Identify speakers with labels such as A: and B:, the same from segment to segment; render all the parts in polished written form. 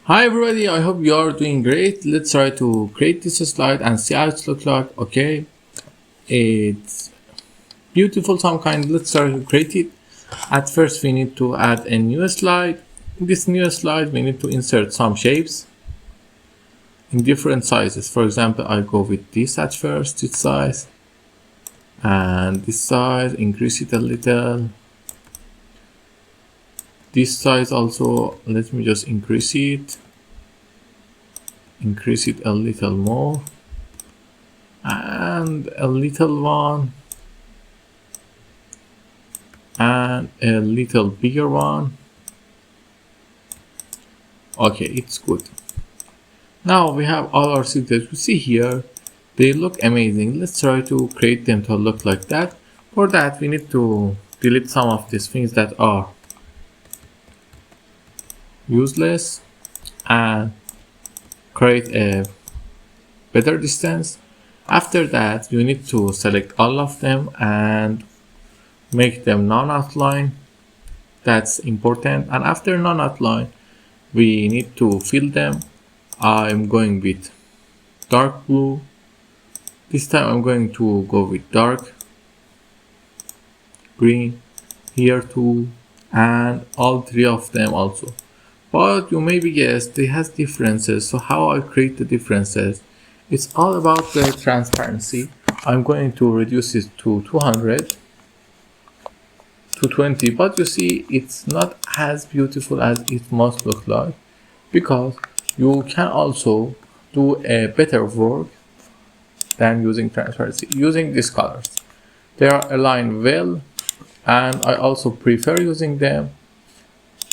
A: Hi everybody, I hope you are doing great. Let's try to create this slide and see how it looks like. Okay, it's beautiful some kind. Let's try to create it. At first we need to add a new slide. In this new slide we need to insert some shapes in different sizes. For example, I go with this at first, this size, and this size, increase it a little. This size also, let me just increase it a little more, and a little one, and a little bigger one. Okay, it's good. Now we have all our seeds that we see here. They look amazing. Let's try to create them to look like that. For that we need to delete some of these things that are useless and create a better distance. After that you need to select all of them and make them non-outline. That's important. And after non-outline we need to fill them. I'm going with dark blue. This time I'm going to go with dark green here too, and all three of them also. But you maybe guess they has differences. So how I create the differences? It's all about the transparency. I'm going to reduce it to 200 to 20, but you see it's not as beautiful as it must look like, because you can also do a better work than using transparency using these colors. They are aligned well, and I also prefer using them,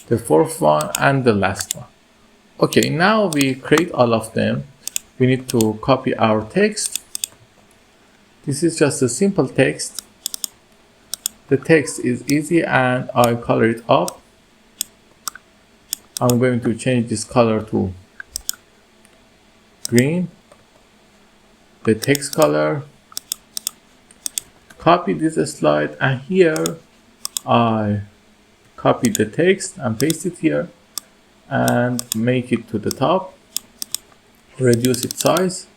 A: the fourth one and the last one. Okay, now we create all of them. We need to copy our text. This is just a simple text. The text is easy and I color it up. I'm going to change this color to green, the text color. Copy this slide, and here I copy the text and paste it here and make it to the top. Reduce its size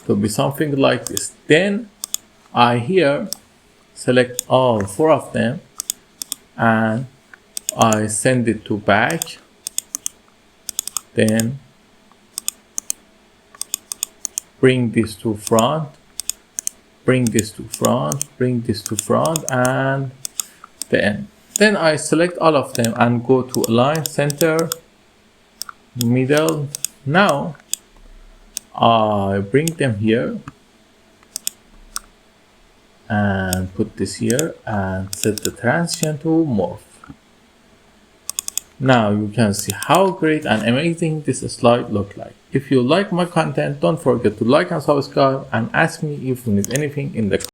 A: to be something like this. Then I here select all four of them and I send it to back. Then bring this to front, bring this to front, bring this to front, and the end. Then I select all of them and go to align, center, middle. Now I bring them here and put this here and set the transition to morph. Now you can see how great and amazing this slide look like. If you like my content, don't forget to like and subscribe, and ask me if you need anything in the